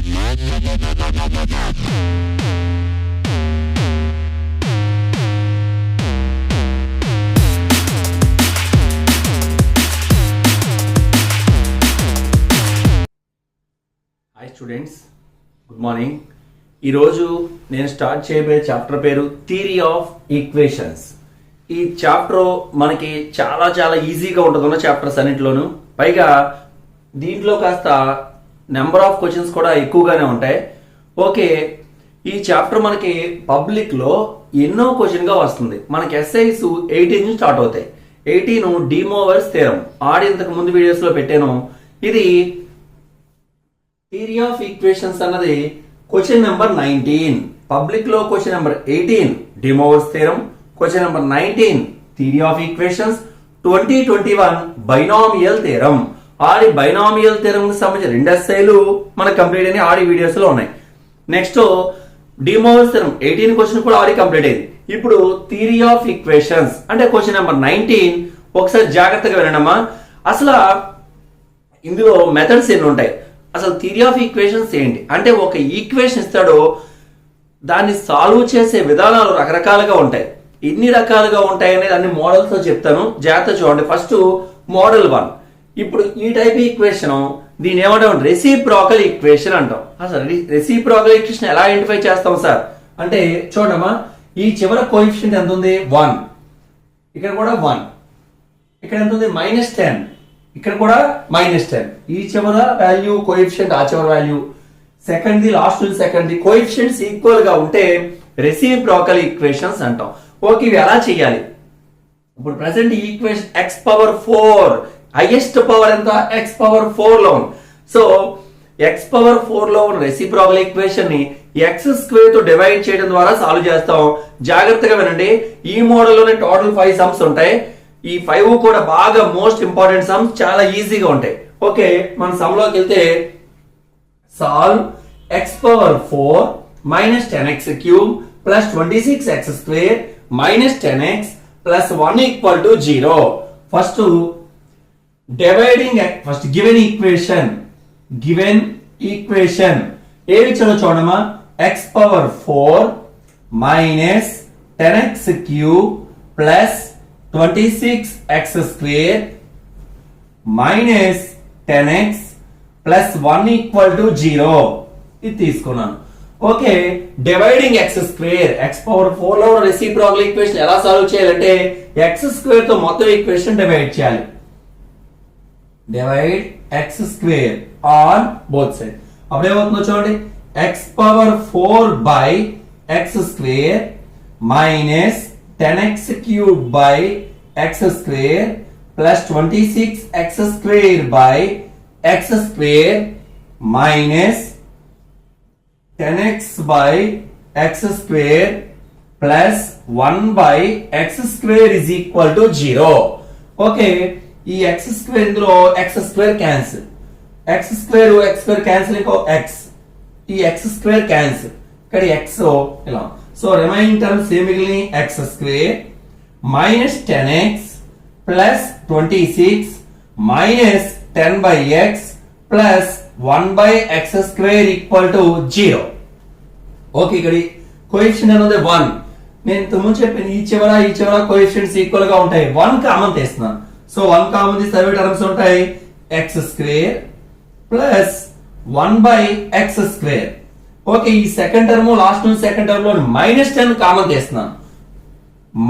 Hi students, good morning. ఈరోజు నేను start చేయబోయే చాప్టర్ పేరు థియరీ ఆఫ్ ఈక్వేషన్స్. ఈ చాప్టర్ మనకి చాలా చాలా ఈజీగా ఉంటుంది చాప్టర్స్ అన్నింటిలోనూ. పైగా దీంట్లో కాస్త నెంబర్ ఆఫ్ క్వశ్చన్స్ కూడా ఎక్కువగానే ఉంటాయి. ఓకే, ఈ చాప్టర్ మనకి పబ్లిక్లో ఎన్నో క్వశ్చన్గా వస్తుంది. మనకి ఎస్ఐస్ 18 నుంచి స్టార్ట్ అవుతాయి. 18 డి మోవర్స్ థియరం ఇంతకు ముందు వీడియోస్లో పెట్టాను. ఇది థియరీ ఆఫ్ ఈక్వేషన్స్ అన్నది క్వశ్చన్ నెంబర్ 19. పబ్లిక్ లో question number 18 De Moivre's theorem, question number 19 theory of equations, 2021 binomial theorem. Binomial theorem కి సంబంధించిన 2 ఎస్ఐలు మనకు కంప్లీట్ అయినాయి, ఆడి వీడియోస్ లో ఉన్నాయి. Next De Moivre's theorem 18 question కూడా కంప్లీట్ అయింది. ఇప్పుడు థియరీ ఆఫ్ ఈక్వేషన్స్ అంటే క్వశ్చన్ నెంబర్ 19. ఒకసారి జాగ్రత్తగా వినడమ్మా. అసలు ఇందులో మెథడ్స్ ఎన్ని ఉంటాయి, అసలు థియరీ ఆఫ్ ఈక్వేషన్స్ ఏంటి అంటే, ఒక ఈక్వేషన్ ఇస్తాడో దాన్ని సాల్వ్ చేసే విధానాలు రకరకాలుగా ఉంటాయి. ఎన్ని రకాలుగా ఉంటాయి అనేది అన్ని మోడల్స్తో చెప్తాను, జాగ్రత్త చూడండి. First model 1. ఇప్పుడు ఈ టైప్ ఈక్వేషన్ దీని ఏమంటాం, రెసిప్రోకల్ ఈక్వేషన్ అంటాం. అసలు రెసిప్రోకల్ ఈక్వేషన్ ఎలా ఐడెంటిఫై చేస్తాం సార్ అంటే, చూడమ్మా, ఈ చివర కోఎఫిషియంట్ ఎంత ఉంది, 1. ఇక్కడ కూడా 1. ఇక్కడ ఎంత ఉంది, -10. ఇక్కడ కూడా -10. ఈ చివర వాల్యూ కోఎఫిషియంట్, ఆ చివర value, second the last second the coefficients equal గా ఉంటే రెసిప్రోకల్ ఈక్వేషన్స్ అంటాం. ఓకే, ఇవి ఎలా చేయాలి? ఇప్పుడు present equation x⁴ highest power ఎంత, x⁴ లో ఉంది. సో x⁴ లో ఉన్న రెసిప్రోకల్ ఈక్వేషన్ ని x² తో డివైడ్ చేయడం ద్వారా సాల్వ్ చేస్తాం. జాగ్రత్తగా వినండి, ఈ మోడల్లోనే టోటల్ 5 సమ్స్ ఉంటాయి. ఈ 5 కూడా బాగా మోస్ట్ ఇంపార్టెంట్ సమ్స్, చాలా ఈజీగా ఉంటాయి. ఓకే, మన సమ్ లోకి వెళ్తే, solve x⁴ -10x³ + 26x² -10x + 1 = 0. First dividing, first given equation ఏవి చలో చూడమా, x⁴ -10x³ + 26x² -10x + 1 = 0 ఇది తీసుకున్నాను. ఓకే, డివైడింగ్ x², x⁴ లో రెసిప్రోకల్ ఈక్వేషన్ ఎలా సాల్వ్ చేయాలంటే, x² తో మొత్తం ఈక్వేషన్ డివైడ్ చేయాలి. Divide x² on both side. అప్పుడు ఏమవుతుందో చూడండి, x⁴ by x² -10x³ by x² + 26x² by x² -10x by x² + 1 by x² = 0. Okay, ఈ x² ఇందులో x² క్యాన్సిల్, x² క్యాన్సిల్, ఇంకో x, ఈ x² క్యాన్సిల్, ఇక్కడ x ఇలా. సో రిమైనింగ్ టర్మ్స్ ఏమి మిగిలినాయి, x² -10x + 26 -10 by x + 1 by x² = 0. Okay, ఇక్కడ coefficient అనేది 1. నేను ఇంతకుముందు చెప్పిన ఈ చివర కోఎఫిషియంట్స్ ఈక్వల్ గా ఉంటాయి. 1 కామన్ తీస్తున్నాను. సో 1 కామన్ తీస్తే అవి టర్మ్స్ ఉంటాయి, x² + 1 by x². ఓకే, ఈ second term last second term లో -10 కామన్ తీస్తున్నాను.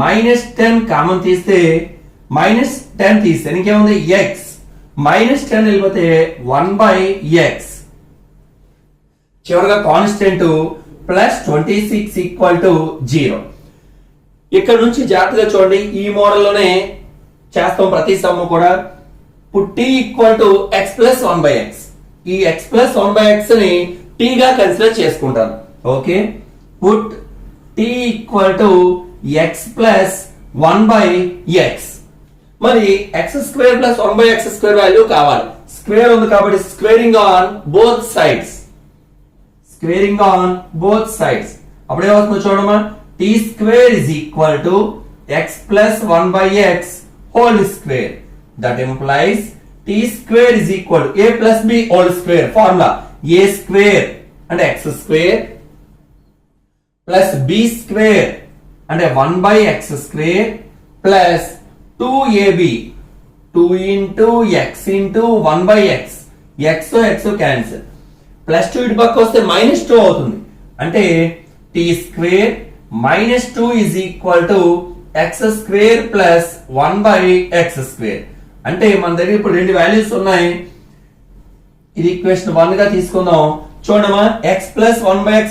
-10 కామన్ తీస్తే -10 తీస్తే ఇంకేముంది, x -10 వెళ్ళిపోతే 1 by x, చివరిగా కాన్స్టెంట్ +26 = 0. ఇక్కడ నుంచి జాగ్రత్తగా చూడండి, ఈ మోడల్లోనే చేస్తాం ప్రతి సమ్ కూడా. t = x + 1 by x, ఈ x + 1 by x ని t గా కన్సిడర్ చేసుకుంటాను. Okay, put t = x + 1 by x. మరి x² + 1 by x² వాల్యూ కావాలి. స్క్వేర్ ఉంది కాబట్టి స్క్వేరింగ్ ఆన్ బోత్ సైడ్స్, అప్పుడు ఏమవుతుందో చూడమా, t² = x + 1 by x whole square. That implies t² = a + b whole square. Formula a² అంటే x square plus b square అంటే 1/x² plus 2ab 2 into x into 1/x x cancel plus 2 ఇటు పక్క వస్తే -2 అవుతుంది అంటే t² -2 is equal to x² plus 1/x². అంటే మన దగ్గర ఇప్పుడు రెండు వాల్యూస్ ఉన్నాయి. ఇది ఈక్వేషన్ 1 గా తీసుకుందాం. చూడమా x plus 1/x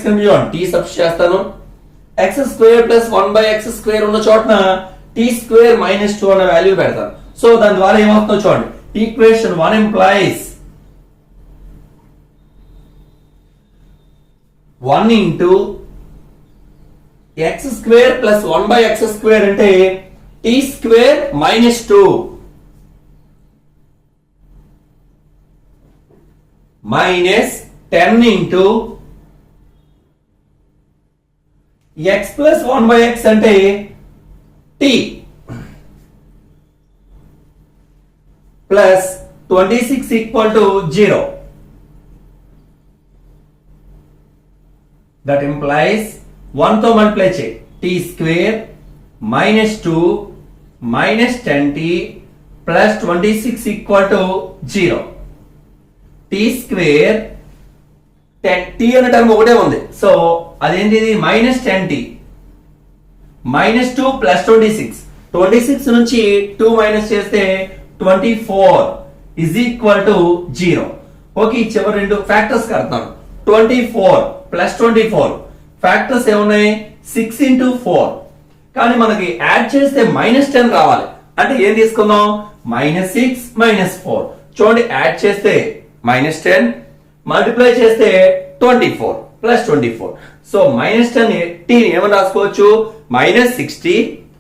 t substitute చేస్తాను. x² ప్లస్ 1/x² ఉన్న చోటన t² -2 అన్న వాల్యూ పెడతాను. సో దాని ద్వారా ఏమవుతుందో చూడండి. Equation 1 implies 1 into x² plus 1/x² అంటే t² -2 minus 10 into x plus 1/x అంటే t plus 26 equal to 0. That implies 1 తో మల్టిప్లై చేయి t² -2 -10t plus 26 equal to 0. t² 10t అనే టర్మ్ ఒకటే ఉంది. సో అదేంటి -10t -2 ప్లస్ 26 నుంచి 2 మైనస్ చేస్తే 24 ఇజ్ ఈక్వల్ టు 0. ఓకే, చివరి రెండు ఫ్యాక్టర్స్ కడతాను. 24 ప్లస్ 24 ఫ్యాక్టర్స్ ఏమున్నాయి 6 ఇంటూ 4 కానీ మనకి యాడ్ చేస్తే -10 రావాలి. అంటే ఏం తీసుకుందాం -6 -4 చూడండి. యాడ్ చేస్తే -10 మల్టిప్లై చేస్తే 24 ప్లస్ 24. సో -10 t ఏమని రాసుకోవచ్చు -60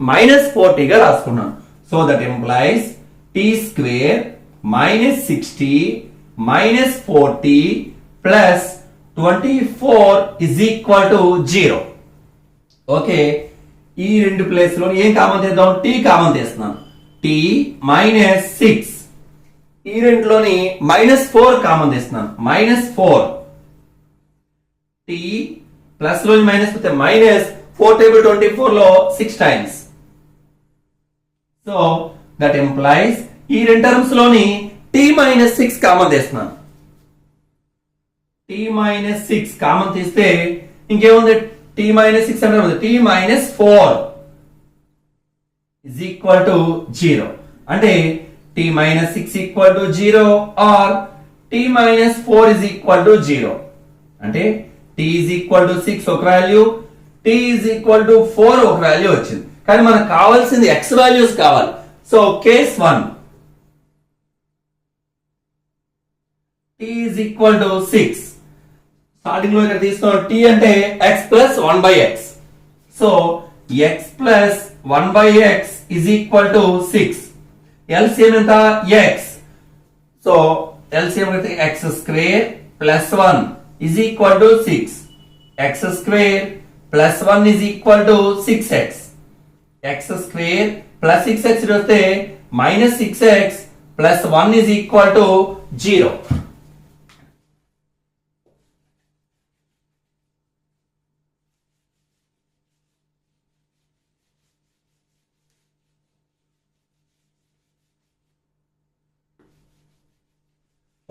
-40 గా రాసుకున్నాను. So that implies t² -60 -40 plus 24 is equal to 0. Okay, ఈ రెండు ప్లేస్ లో ఏం కామన్ చేద్దాం t కామన్ చేస్తున్నాను. t -6 ఈ రెండులోని -4 కామన్ తీస్తున్నాను. -4 t ప్లస్ లో మైనస్ పోతే -4 టేబుల్ 24 లో 6 టైమ్స్. సో దట్ ఇంప్లైస్ ఈ రెండు టర్మ్స్ లోని t -6 కామన్ తీస్తున్నాను. t -6 కామన్ తీస్తే ఇంకేముంది t -6 అంటే t -4 is equal to 0. అంటే t -6 equal to 0 or t -4 is equal to 0. అంటే t is equal to 6 ఒక value, t is equal to 4 ఒక వాల్యూ వచ్చింది. కానీ మనకు కావాల్సింది x వాల్యూస్ కావాలి. So case 1 t is equal to 6. Starting లో ఇక్కడ తీసుకున్నాం t అంటే x plus 1/x. So x plus 1/x is equal to 6. LCM ఎంత x. సో LCM అయితే x² plus 1 is equal to 6. x² plus 1 is equal to 6x. x² plus 6x వస్తే -6x plus 1 is equal to 0.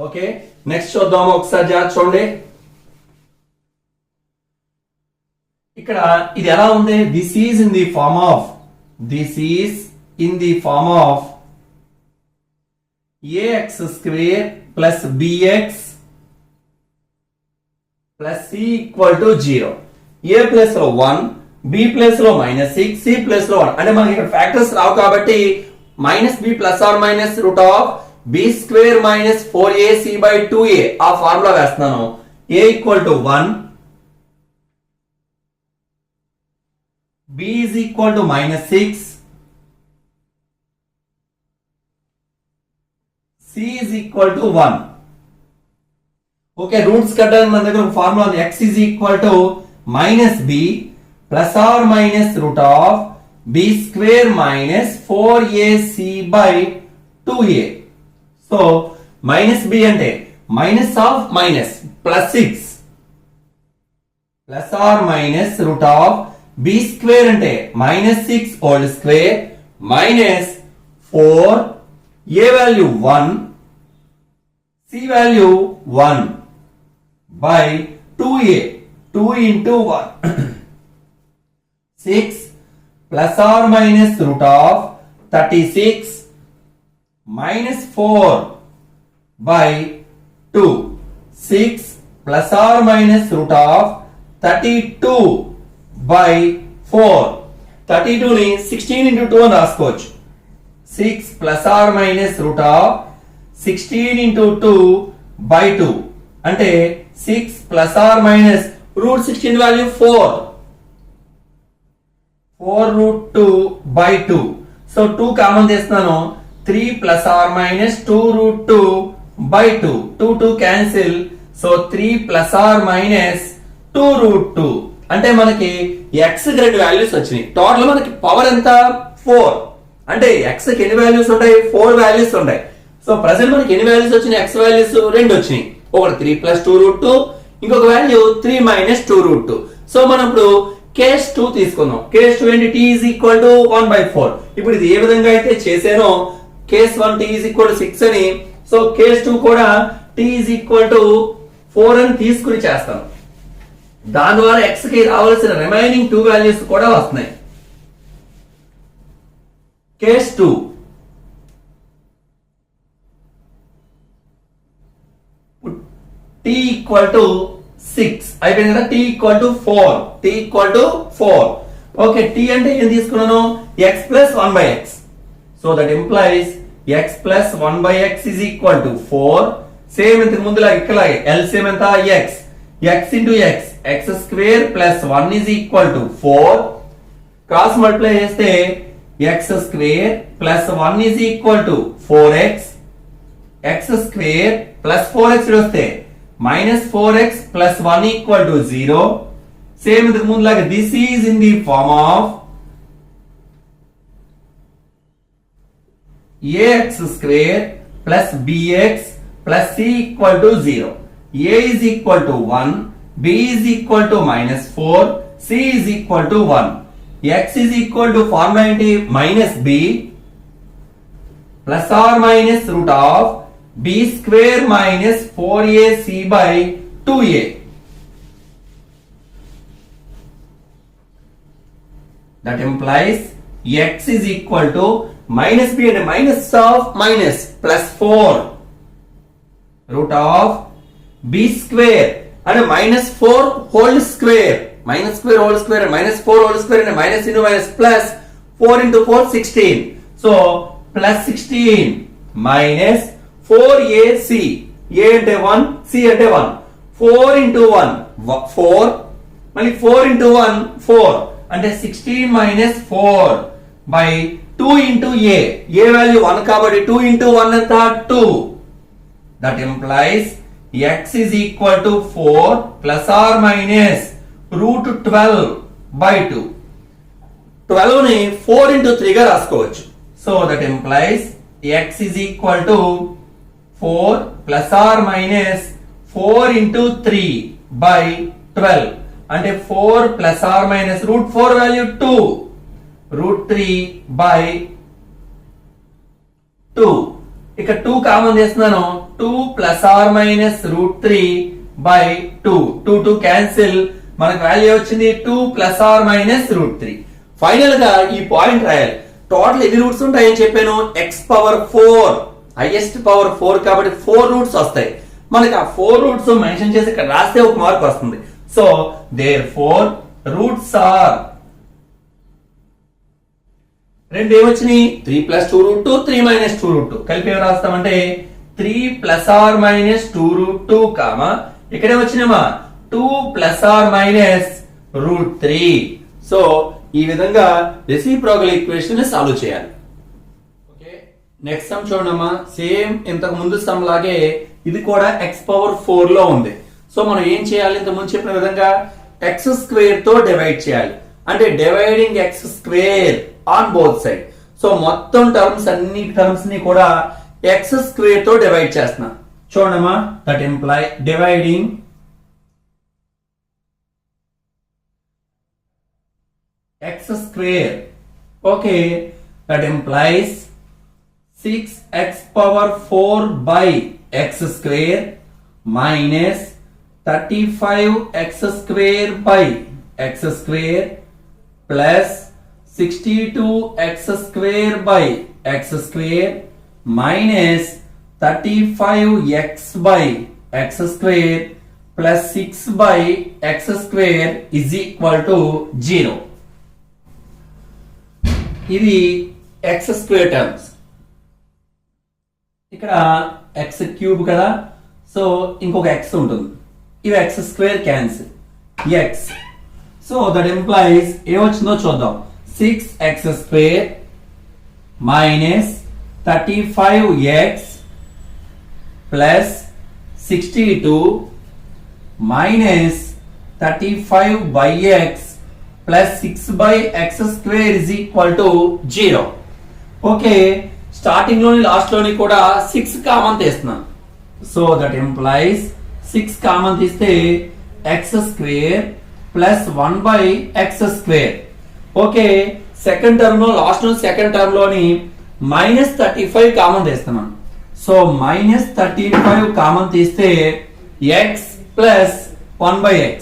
Okay, next చూద్దాము. ఒకసారి జాగ్రత్త చూడండి. ఇక్కడ ఇది ఎలా ఉంది? This is in the form of ax² plus bx plus c equal to 0. a plus లో 1, b ప్లస్ లో -6, c ప్లస్ లో 1. అంటే మనకి ఇక్కడ ఫ్యాక్టర్స్ రావు కాబట్టి -b plus or minus root of b² minus 4ac by 2a ఆ formula వేస్తున్నాను. a equal to 1, b is equal to -6, c is equal to 1. Okay, roots కట్టడానికి మన దగ్గర ఒక ఫార్ములా ఉంది. x is equal to -b plus or minus root of b² minus 4ac by 2a. So -b అంటే minus of minus plus 6 plus or minus root of b square అంటే -6 whole square minus 4 a value 1 c value 1 by 2a 2 into 1 6 plus or minus root of 36 minus 4 by 2 6 plus or minus root of 32 by 4 32 ని 16 into 2 అని రాసుకోవచ్చు 6 plus or minus root of 16 into 2 by 2 అంటే 6 plus or minus root 16 value 4 root 2 by 2 so 2 common తీస్తున్నాను 3 plus or minus 2 root 2 by 2 2 cancel so 3 plus or minus 2 root 2 అంటే మనకి x కి రెండు values వచ్చినాయి టోటల్ మనకి పవర్ ఎంత 4 అంటే x కి ఎన్ని వాల్యూస్ ఉంటాయి 4 వాల్యూస్ ఉంటాయి సో ప్రెసెంట్ మనకి ఎన్ని వాల్యూస్ వచ్చినాయి x వాల్యూస్ రెండు వచ్చినాయి ఒకటి 3 plus 2 root 2 ఇంకొక వాల్యూ 3 minus 2 root 2 సో మనం ఇప్పుడు కేస్ 2 తీసుకుందాం కేస్ 2 ఏంటి t is equal to 1/4 ఇప్పుడు ఇది ఏ విధంగా అయితే చేసానో case 1 t is equal to 6 అని సో కేస్ 2 కూడా t is equal to 4 అని తీసుకుని చేస్తాను దాని ద్వారా x కి రావాల్సిన రిమైనింగ్ 2 వాల్యూస్ కూడా వస్తున్నాయి కేస్ 2 t equal to 6 అయిపోయింది కదా t equal to 4 okay t అంటే ఏం తీసుకున్నాను x plus 1/x so that implies x plus 1/x is equal to 4 same ఇంతకు ముందులా ఇక్కలాగే LCM ఎంత x into x square plus 1 is equal to 4 cross multiply చేస్తే x square plus 1 is equal to 4x x square plus 4x వస్తే minus 4x plus 1 equal to 0 same ఇంతకు ముందులాగా this is in the form of ax square plus bx plus c equal to 0 a is equal to 1 b is equal to -4 c is equal to 1 x is equal to formula ఏంటి minus b plus or minus root of b square minus 4ac by 2a that implies x is equal to minus b and minus of minus plus 4 root of b square and minus 4 whole square minus square whole square and minus 4 whole square and minus into minus plus 4 into 4 16 so plus 16 minus 4ac a అంటే 1 c అంటే 1 4 into 1 4 మళ్ళీ 4 into 1 4 అంటే 16 minus 4 by 2 into a value 1 కాబట్టి 2 into 1 ఎంత 2 that implies x is equal to 4 plus or minus root 12 by 2 12 ని 4 into 3 గా రాసుకోవచ్చు so that implies x is equal to 4 plus or minus 4 into 3 by 12 అంటే 4 plus or minus root 4 value 2 root 3 by 2 ఇక 2 common చేస్తున్నాను 2 plus or minus root 3 by 2 cancel మనకు value వచ్చింది 2 plus or minus root 3 final గా ఈ point రాయాలి total ఎన్ని roots ఉంటాయని చెప్పాను x పవర్ 4 హైయెస్ట్ పవర్ 4 కాబట్టి 4 రూట్స్ వస్తాయి మనకి ఆ 4 రూట్స్ మెన్షన్ చేసి ఇక్కడ రాస్తే ఒక మార్క్ వస్తుంది సో దేర్ 4 రూట్స్ ఆర్ రెండు ఏమొచ్చినాయి 3 plus 2 root 2 3 minus 2 root 2 కలిపి ఏం రాస్తామంటే 3 plus or minus 2 root 2 comma ఇక్కడ ఏమొచ్చినామా 2 plus or minus root 3 so ఈ విధంగా రెసిప్రోకల్ ఈక్వేషన్ ని సాల్వ్ చేయాలి ఓకే నెక్స్ట్ సమ్ చూడమ్మా సేమ్ ఇంతకు ముందు సమ్ లాగే ఇది కూడా x పవర్ 4 లో ఉంది సో మనం ఏం చేయాలి ఇంత ముందు చెప్పిన విధంగా x స్క్వేర్ తో డివైడ్ చేయాలి అంటే dividing x square on both side so మొత్తం టర్మ్స్ అన్ని టర్మ్స్ ని కూడా x స్క్వేర్ తో డివైడ్ చేస్తున్నా చూడమ్మా that imply dividing x square. Okay, that implies 6x power 4 by x square minus 35x square by x square plus 62x square by x square minus 35x by x square plus 6 by x square is equal to 0. ఇది x square terms. ఇక్కడ x cube కదా, so ఇంకొక x ఉంటుంది. ఇవి x square cancel x. So that implies ఏమొచ్చిందో చూద్దాం. 6x square minus 35x plus 62 minus 35 by x plus 6 by x square is equal to 0. Okay, starting లోని last లోని కూడా 6 కామన్ తీస్తున్నాను. సో దట్ ఎంప్లాయిస్ 6 కామన్ తీస్తే x square plus 1 by x square. Okay, second term లో last లో second term లోని minus 35 common తీస్తున్నాను. So minus 35 common తీస్తే x plus 1 by x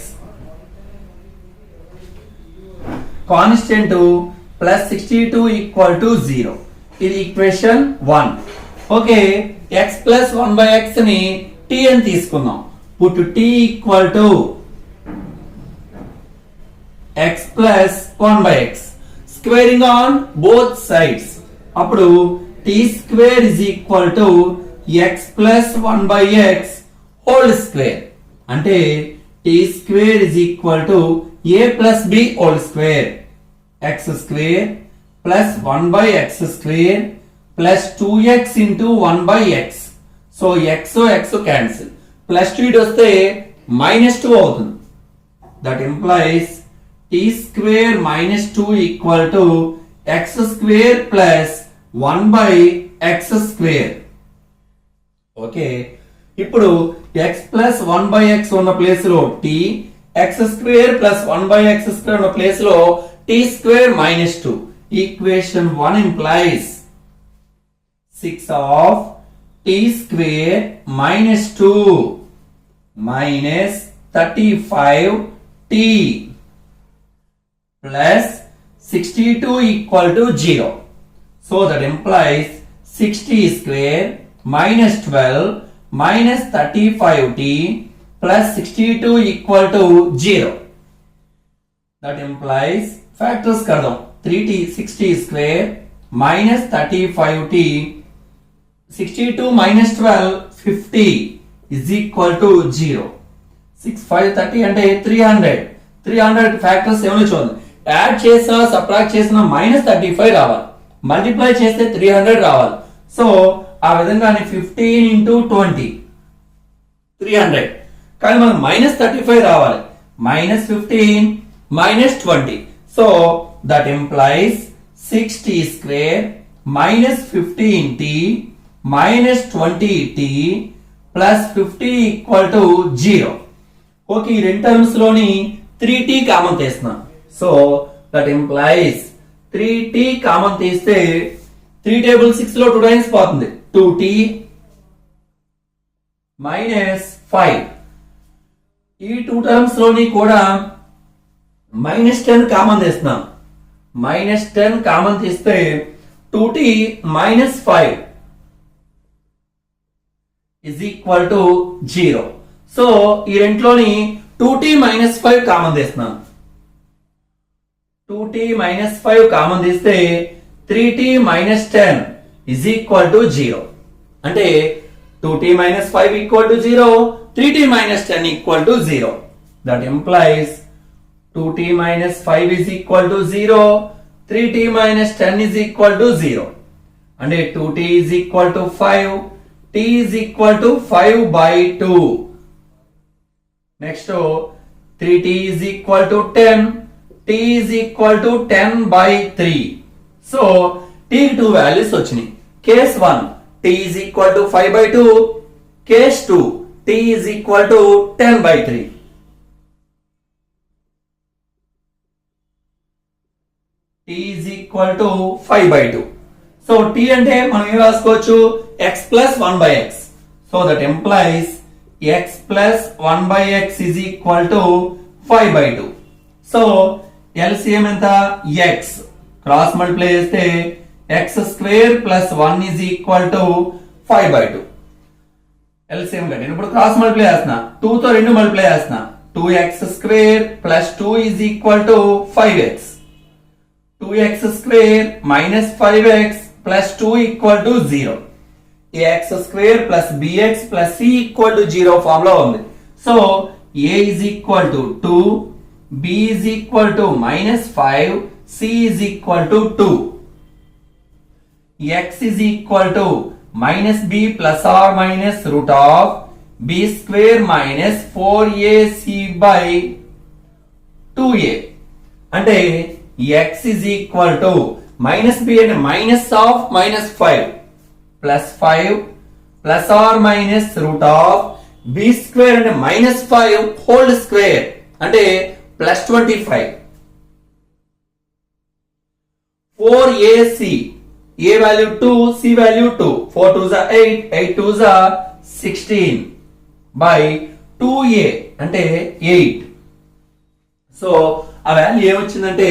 constant plus 62 equal to 0. ఇది equation 1. Okay, x plus 1 by x ని t అని తీసుకుందాం. Put t equal to x plus 1 by x squaring on both sides. అప్పుడు t square is equal to x plus 1 by x whole square. అంటే t square is equal to a plus b whole square. x square plus 1 by x square plus 2x into 1 by x. So x cancel, plus 2 ఇటు వస్తే minus 2 అవుతుంది. That employees t square minus 2 equal to x square plus 1 by x square. Okay, ఇప్పుడు x plus 1 by x ఉన్న place లో t, x square plus 1 by x square ఉన్న place లో t square minus 2. Equation 1 implies 6 of t square minus 2 minus 35t plus 62 equal to 0. So that implies 60 square minus 12 minus 35t plus 62 equal to 0. That implies factors कर दो. 3t 60 square minus 35t 62 minus 12 50 is equal to 0. 6 5 30 అంటే 300 factors ఏమో చూడండి. Add చేసినా subtract చేసినా minus 35 రావాలి, multiply చేస్తే 300 రావాలి. సో ఆ విధంగానే 15 ఇంటూ 20 300, కానీ మనకు మైనస్ 35 రావాలి. Minus 15 minus 20. So that employees 6t square minus 15t minus 20t plus 50 equal to 0. Okay, ఈ రెండు టర్మ్స్ లోని 3t కామన్ తీస్తున్నాం. So that employees 3t common తీస్తే 3 టేబుల్ 6 లో 2 టైమ్స్ పోతుంది. 2t minus 5. ఈ 2 టర్మ్స్ లోని కూడా మైనస్ 10 కామన్ తీస్తున్నాం. మైనస్ 10 కామన్ తీస్తే 2t minus 5 is equal to 0. So ఈ రెంట్లోని 2t మైనస్ 5 కామన్ తీస్తున్నాం. 2t మైనస్ 5 కామన్ తీస్తే 3t minus 10 is equal to 0. అంటే 2t minus 5 equal to 0, 3t minus 10 equal to 0. That implies 2t minus 5 is equal to 0, 3t minus 10 is equal to 0. And 2t is equal to 5, t is equal to 5 by 2. Next 3t is equal to 10, t is equal to 10 by 3. So t కి 2 values వచ్చినాయి. Case 1 t is equal to 5 by 2, case 2 t is equal to 10 by 3. Equal to 5/2. So t అంటే మనం ఏం రాసుకోవచ్చు x plus 1/x. So that employees x plus 1/x is equal to 5/2. So LCM ఎంత x cross multiply చేస్తే x square plus 1 is equal to 5/2. LCM కంటే ఇప్పుడు cross multiply చేస్తున్నా 2 తో 2 మల్టిప్లై చేస్తున్నా 2x square plus 2 is equal to 5x. 2x square minus 5x plus 2 equal to 0. ax square plus bx plus c equal to 0 form లో ఉంది. So a is equal to 2, b is equal to minus 5, c is equal to 2. x is equal to minus b plus or minus root of b square minus 4ac by 2a. అంటే x is equal to minus b and minus of minus 5 plus 5 plus or minus root of b square and minus 5 whole square అంటే plus 25. 4ac, a value 2, c value 2, 4 2s are 8, 8 2s are 16 by 2a అంటే 8. So ఆ value ఏమొచ్చిందంటే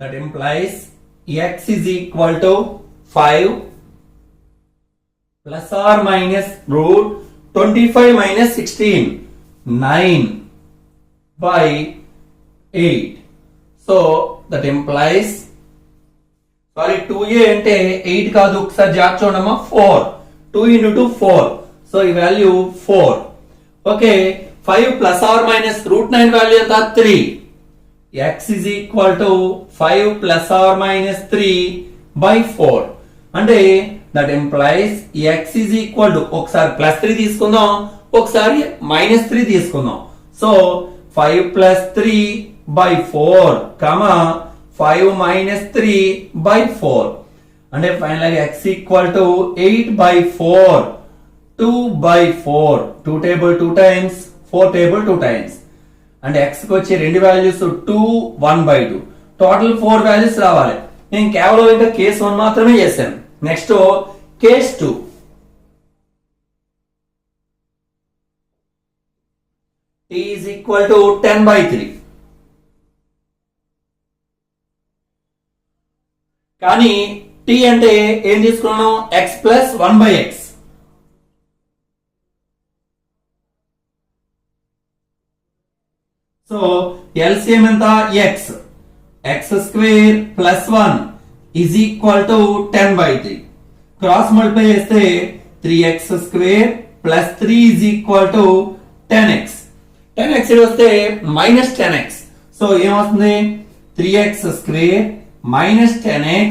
that implies x is equal to 5 plus or minus root 25 minus 16, 9 by 8. So that implies 2a అంటే 8 కాదు ఒకసారి జాగ్రత్త చూడమ్మా 4 2 into 2 4. So ఈ value 4. Okay 5 plus or minus root 9 value ఎంత 3. x is equal to 5 plus or minus 3 by 4. అంటే that implies x is equal to ఒకసారి plus 3 తీసుకుందాం ఒకసారి minus 3 తీసుకుందాం. So 5 plus 3 by 4 comma 5 minus 3 by 4. అంటే final గా x equal to 8 by 4, 2 by 4, 2 table 2 times, 4 table 2 times. అంటే x కి వచ్చే రెండు వాల్యూస్ 2 1/2 టోటల్ 4 వాల్యూస్ రావాలి. నేను కేవలం ఇంకా కేస్ 1 మాత్రమే చేశాను. Next case 2. t is equal to 10/3. కానీ t అంటే ఏం తీసుకున్నాను x plus 1/x. So LCM ఎంత x square plus 1 is equal to 10/3. Cross multiply చేస్తే 3x square plus 3 is equal to 10x. 10x వస్తే minus 10x. సో ఏమవుతుంది 3x square minus 10x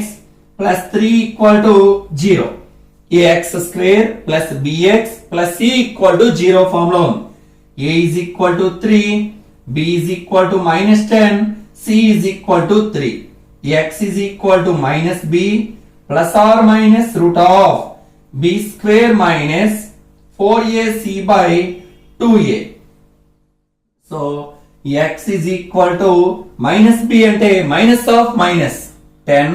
plus 3 equal to 0. ax square plus bx plus c equal to 0 form లో ఉంది. a is equal to 3, b is equal to minus 10, c is equal to 3. x is equal to minus b plus or minus root of b square minus 4ac by 2a. So x is equal to minus b అంటే minus of minus 10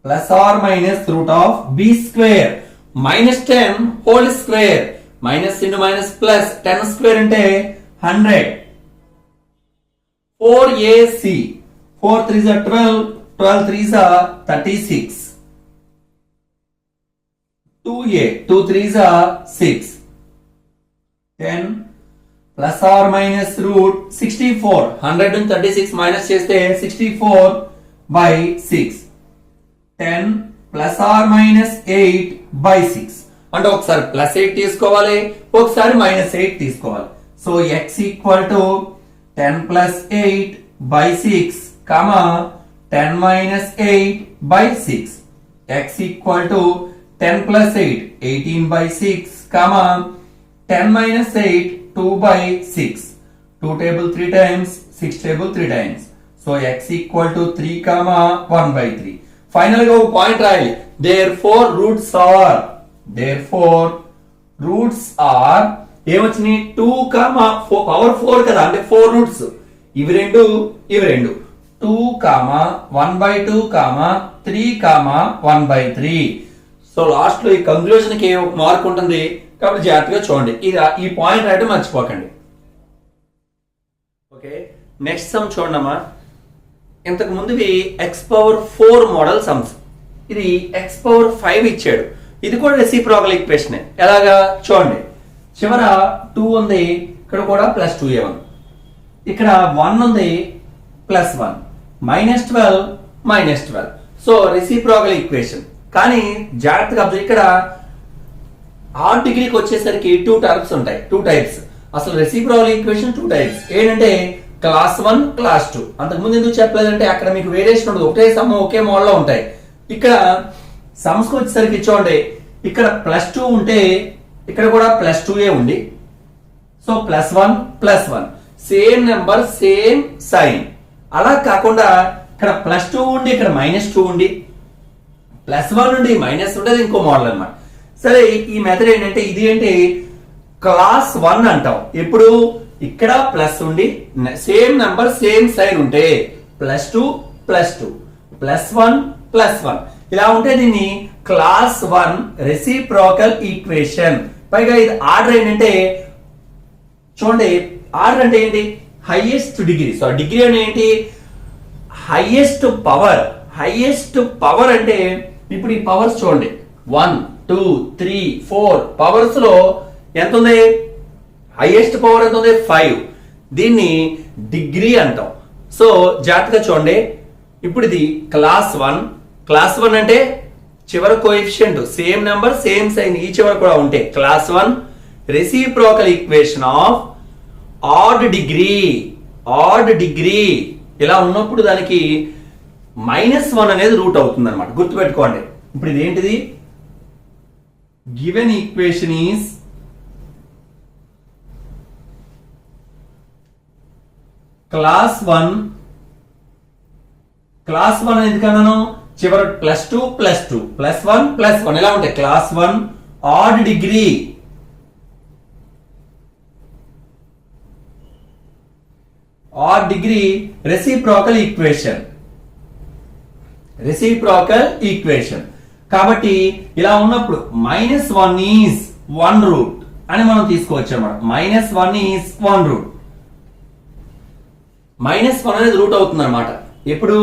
plus or minus root of b square minus 10 whole square minus into minus plus 10 square అంటే 100. 4ac 4 3s are 12, 12 3s are 36. 2a 2 3s are 6. 10 plus or minus root 64. 100 and 36 minus చేస్తే 64 by 6. 10 plus or minus 8 by 6. అంటే ఒకసారి plus 8 తీసుకోవాలి ఒకసారి minus 8 తీసుకోవాలి. So x equal to 10 plus 8 by 6 comma 10 minus 8 by 6. x equal to 10 plus 8 18 by 6 comma 10 minus 8 2 by 6. 2 table 3 times, 6 table 3 times. So x equal to 3 comma 1 by 3. Finally go point రాయాలి. Therefore roots are therefore roots are ఏమొచ్చినాయి 2, power 4 కదా, అంటే 4 roots. ఇవి రెండు 2, 1/2, 3, 1/3. So last లో ఈ conclusion కి ఒక mark ఉంటుంది కాబట్టి జాగ్రత్తగా చూడండి. ఈ పాయింట్ రాయడం మర్చిపోకండి. ఓకే, నెక్స్ట్ సమ్ చూడమ్మా. ఇంతకు ముందువి x⁴ మోడల్ సమ్స్. ఇది x⁵ ఇచ్చాడు. ఇది కూడా రెసిప్రోకల్ ఈక్వేషన్. ఎలాగా చూడండి, చివర 2 ఉంది, ఇక్కడ కూడా +2a ఉంది, ఇక్కడ 1 ఉంది, +1, -12, -12. So reciprocal equation. కానీ జాగ్రత్తగా ఇక్కడ ఆడ్ డిగ్రీకి వచ్చేసరికి 2 టైప్స్ ఉంటాయి. 2 టైప్స్. అసలు రెసిప్రోకల్ ఈక్వేషన్ 2 టైప్స్ ఏంటంటే క్లాస్ 1, క్లాస్ 2. అంతకుముందు ఎందుకు చెప్పలేదంటే అక్కడ మీకు వేరియేషన్ ఉండదు, ఒకటే సమ్ ఒకే మోడల్ లో ఉంటాయి. ఇక్కడ సమ్స్ కి వచ్చేసరికి చూడండి, ఇక్కడ +2 ఉంటే ఇక్కడ కూడా +2a ఉంది. So +1, +1 same number same sign. అలా కాకుండా ఇక్కడ +2 ఉండి ఇక్కడ -2 ఉండి, +1 ఉండి మైనస్ ఉండేది ఇంకో మోడల్ అన్నమాట. సరే, ఈ మెథడ్ ఏంటంటే ఇది ఏంటి క్లాస్ 1 అంటాం. ఎప్పుడు ఇక్కడ ప్లస్ ఉండి సేమ్ నంబర్ సేమ్ సైన్ ఉంటే +2, +2, +1, +1 ఇలా ఉంటే దీన్ని క్లాస్ 1 రెసిప్రోకల్ ఈక్వేషన్. పైగా ఇది ఆర్డర్ ఏంటంటే చూడండి, ఆర్డర్ అంటే ఏంటి హైయెస్ట్ డిగ్రీ. సో డిగ్రీ అంటే ఏంటి హైయెస్ట్ పవర్. హైయెస్ట్ పవర్ అంటే ఇప్పుడు ఈ పవర్స్ చూడండి 1, 2, 3, 4 పవర్స్ లో ఎంత ఉంది, హైయెస్ట్ పవర్ ఎంత ఉంది 5. దీన్ని డిగ్రీ అంటాం. సో జాగ్రత్తగా చూడండి, ఇప్పుడు ఇది క్లాస్ 1. క్లాస్ 1 అంటే చివరి coefficient same number same sign ఈ చివరి కూడా ఉంటే class 1 reciprocal equation of odd degree. Odd degree ఇలా ఉన్నప్పుడు దానికి -1 అనేది రూట్ అవుతుంది అనమాట. గుర్తుపెట్టుకోండి. ఇప్పుడు ఇది ఏంటిది, given equation is class 1. Class 1 ఎందుకన్నాను, చివరి +2, +2, +1, +1 ఇలా ఉంటాయి. Class 1 odd degree. Odd degree reciprocal equation. Reciprocal equation కాబట్టి ఇలా ఉన్నప్పుడు -1 ఈజ్ 1 రూట్ అని మనం తీసుకోవచ్చు అన్నమాట. -1 ఈజ్ 1 రూట్. -1 అనేది రూట్ అవుతుంది అనమాట. ఎప్పుడు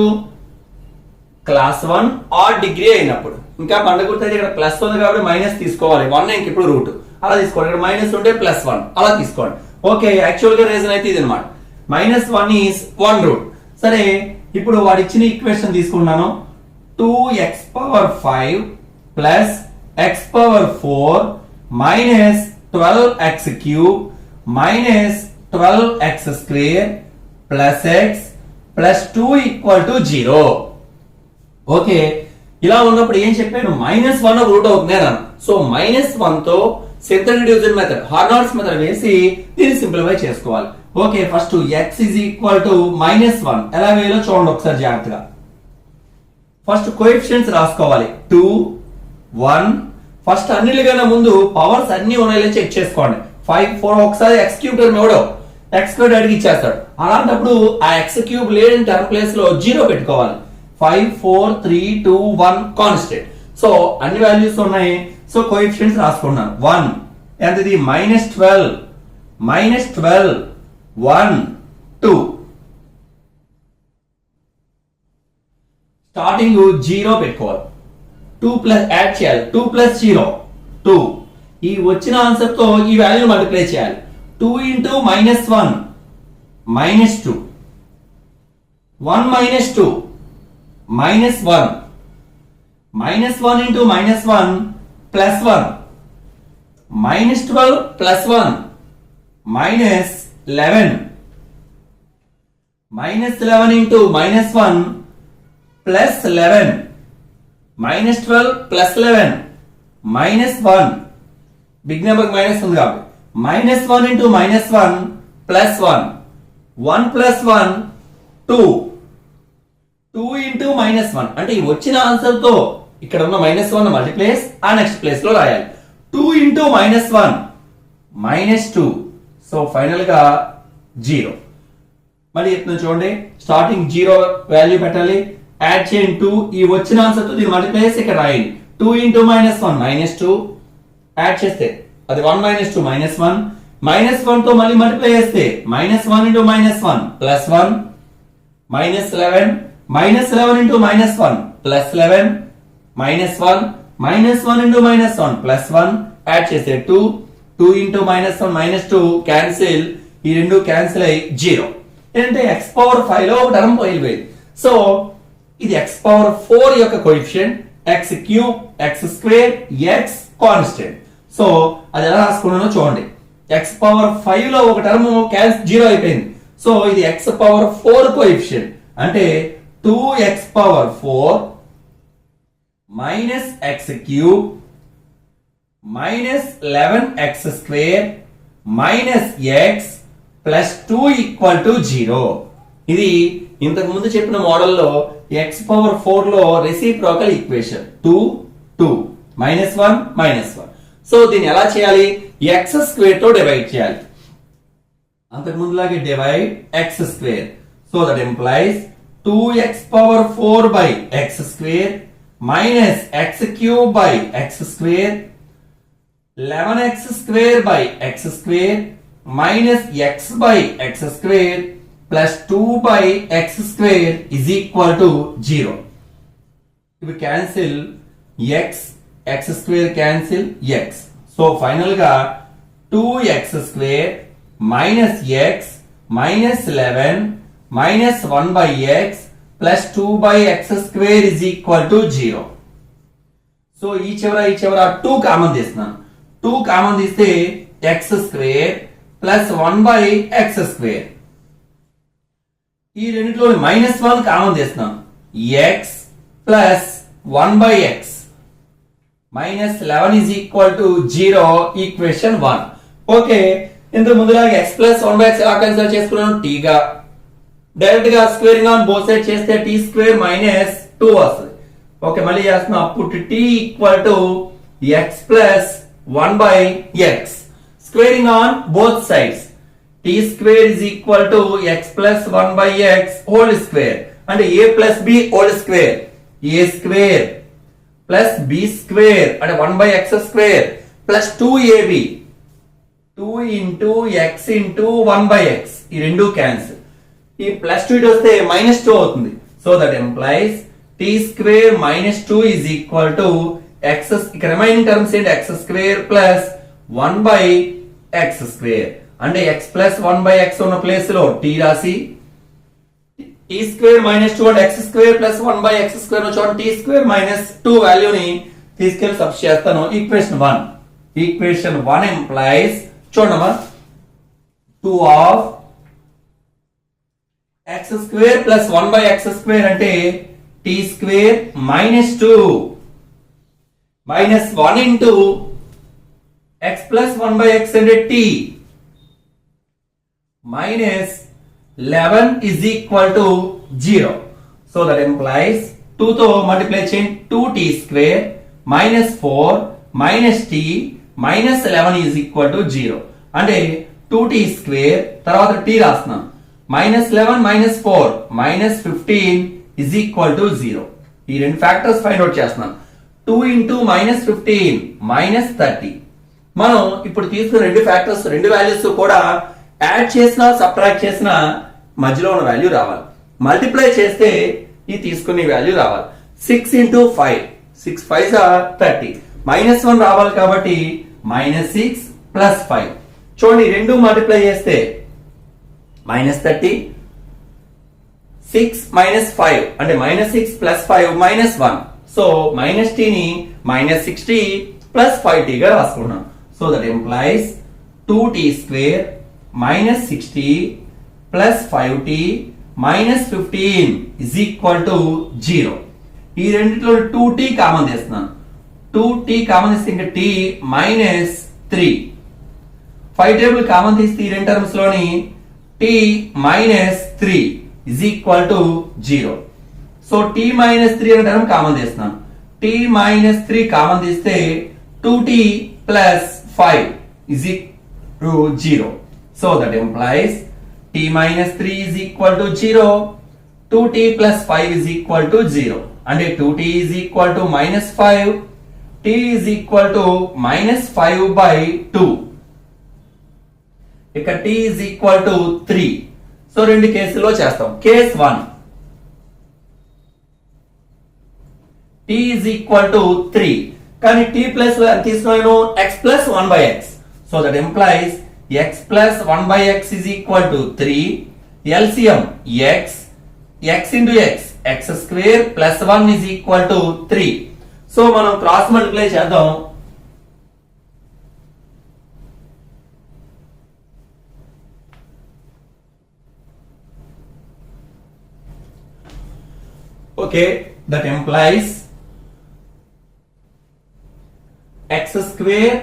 క్లాస్ 1 ఆడ్ డిగ్రీ అయినప్పుడు. ఇంకా పండ గుర్తయితే ఇక్కడ ప్లస్ ఉంది కాబట్టి మైనస్ తీసుకోవాలి. 1 ఇంక ఇప్పుడు రూట్ అలా తీసుకోండి. ఇక్కడ మైనస్ ఉంటే +1 అలా తీసుకోండి. ఓకే, యాక్చువల్ గా రీజన్ అయితే ఇది అనమాట. -1 ఈజ్ 1 రూట్. సరే, ఇప్పుడు వాడు ఇచ్చిన ఈక్వేషన్ తీసుకున్నాను. 2x⁵ plus x⁴ minus 12x³ minus 12x² plus x plus 2 = 0. Okay, ఇలా ఉన్నప్పుడు ఏం చెప్పాను, -1 రూట్ అవుతుంది అన్నాను. సో -1 తో సింథటిక్ డివిజన్ మెథడ్, హార్నార్డ్స్ మెథడ్ వేసి దీన్ని సింప్లిఫై చేసుకోవాలి. ఓకే, ఫస్ట్ x =-1 ఎలా వేయాలో చూడండి ఒకసారి జాగ్రత్తగా. ఫస్ట్ కోఎఫిషియెంట్స్ రాసుకోవాలి. 2, 1. ఫస్ట్ అన్నిటికన్నా ముందు పవర్స్ అన్ని ఉన్నాయో చెక్ చేసుకోండి. 5, 4 ఒకసారి x³ టర్మ్ ఎవడో x² అడిగి ఇచ్చేస్తాడు. అలాంటప్పుడు ఆ x³ లేని టర్మ్ ప్లేస్ లో 0 పెట్టుకోవాలి. 5, 4, 3, 2, 1 కాన్స్టెంట్. సో అన్ని వాల్యూస్ ఉన్నాయి. సో కోఎఫిషియెంట్స్ రాసుకున్నాను. 1 ఎంతది -12, -12, 1, 2. స్టార్టింగ్ 0 పెట్టుకోవాలి. 2 ప్లస్ యాడ్ చేయాలి. 2 + 0 2. ఈ వచ్చిన ఆన్సర్ తో ఈ వాల్యూ మల్టిప్లై చేయాలి. 2 × -1 -2, 1 - 2 -1, -1 × -1 +1, -12 +1 -11, -11 × -1 +11, -12 +11 -1 బిగ్ నెంబర్ మైనస్ ఉంది కాబట్టి -1 × -1 +1 1 + 1 2 2 × -1 అంటే ఈ వచ్చిన ఆన్సర్ తో ఇక్కడ ఉన్న -1 మల్టిప్లేస్ ఆ నెక్స్ట్ ప్లేస్ లో రాయాలి. 2 into -1 -2. సో ఫైనల్ గా 0. మళ్ళీ చెప్తున్నా చూడండి, స్టార్టింగ్ 0 వాల్యూ పెట్టాలి, యాడ్ చేయండి 2, ఈ వచ్చిన ఆన్సర్ తో దీన్ని మల్టిప్లై చేసి ఇక్కడ రాయండి. 2 into -1 -2, యాడ్ చేస్తే అది 1 - 2 -1, -1 తో మళ్ళీ మల్టిప్లై చేస్తే -1 into -1 +1, -11, -11 into -1 +11, -1, -1 into -1 +1, యాడ్ చేస్తే 2, 2 into -1 -2 క్యాన్సిల్, ఈ రెండు క్యాన్సిల్ అయ్యి 0. ఏంటంటే x⁴ లో ఒక టర్మ్ పోయిపోయింది. సో ఇది x⁴ యొక్క coefficient, x³ x² x constant. So అది ఎలా రాసుకున్నానో చూడండి, x⁴ లో ఒక టర్మ్ 0 అయిపోయింది. సో ఇది x⁴ కోఎఫిషియంట్ అంటే 2x⁴ -x³ -11x² x +2 = 0. ఇది ఇంతకు ముందు చెప్పిన మోడల్లో x⁴ లో రెసిప్రోకల్ ఈక్వేషన్ 2 2 -1 -1. సో దీన్ని ఎలా చేయాలి, x² తో డివైడ్ చేయాలి. అంతకు ముందులాగే divide x². So that implies 2x⁴ by x² -x³ by x² 11x² by x² -x by x² +2 by x² = 0. ఇవి cancel, x² cancel x. So final గా 2x² -x -11 -1 by x +2 by x² = 0. So ఈ చివర 2 common తీస్తున్నాను. 2 common తీస్తే x² +1 by x². ఈ రెండిట్లో -1 common తీస్తున్నాను, x +1 by x -11 = 0. Equation 1. Okay, ఇంత ముందులాగా x +1 by x ఎలా కన్సిడర్ చేసుకున్నాను, t గా. డైరెక్ట్ గా స్క్వేరింగ్ ఆన్ బోత్ సైడ్ చేస్తే t² -2 వస్తుంది. ఓకే, మళ్ళీ చేస్తున్నాం. అప్పుడు t = x +1 by x. Squaring on both sides, t² = x +1 by x whole square అంటే a plus b whole square, a² plus b² అంటే 1 by x² plus 2ab, 2 into x into 1 by x. ఈ రెండు cancel, ఈ +2 ఇటు వస్తే -2 అవుతుంది. So that employees t² -2 = x. ఇక remaining terms ఏంటి, x² plus 1 by x² అంటే x +1 by x ఉన్న ప్లేస్ లో t రాసి, t² -2 అంటే x² +1 by x² చూడండి, t² -2 వాల్యూని తీసుకెళ్లి సబ్ చేస్తాను. ఈక్వేషన్ 1. ఈక్వేషన్ 1 ఎంప్లాయిస్ చూడమ్మా, 2 of x² +1 by x² అంటే t² -2 -1 into x +1 by x అంటే t -11 = 0. So that implies 2 తో మల్టిప్లై చేయండి, 2t² -4 -t -11 = 0. అంటే 2t² తర్వాత t రాస్తున్నాం, -11 -4 -15 = 0. ఈ రెండు ఫ్యాక్టర్స్ ఫైండ్ అవుట్ చేస్తున్నాం. 2 into -15 -30. మనం ఇప్పుడు తీసుకున్న రెండు ఫ్యాక్టర్స్, రెండు వాల్యూస్ కూడా యాడ్ చేసినా సబ్ట్రాక్ట్ చేసినా మధ్యలో ఉన్న వాల్యూ రావాలి. మల్టిప్లై చేస్తే ఈ తీసుకునే వాల్యూ రావాలి. 6 into 5 6 5 30 -1 రావాలి కాబట్టి -6 + 5. చూడండి, రెండు మల్టిప్లై చేస్తే -30, 6 -5 అంటే -6 + 5 -1. సో -t ని -60 + 5t గా రాసుకున్నాం. So that employees 2t² -60 + 5t -15 = 0. ఈ రెండిట్లో 2t కామన్ తీస్తున్నాను, 2t కామన్ తీస్తే ఇంకా t -3. 5 టేబుల్ కామన్ తీస్తే ఈ రెండు టర్మ్స్ లోని t -3 = 0. సో t -3 అనే టర్మ్ కామన్ తీస్తున్నాను, t -3 కామన్ తీస్తే 2t plus 5 is equal to 0. So that implies t minus 3 is equal to 0. 2t plus 5 is equal to 0. And 2t is equal to minus 5. T is equal to minus 5 by 2. ఇక్కడ t is equal to 3. So రెండు కేసుల్లో చేస్తాం. Case 1 t is equal to 3. కానీ t plus తీసుకున్నాను x plus 1 by x. So that implies x plus 1 by x is equal to 3. LCM x into x square plus 1 is equal to 3. So మనం cross multiply చేద్దాం. Okay, that implies x square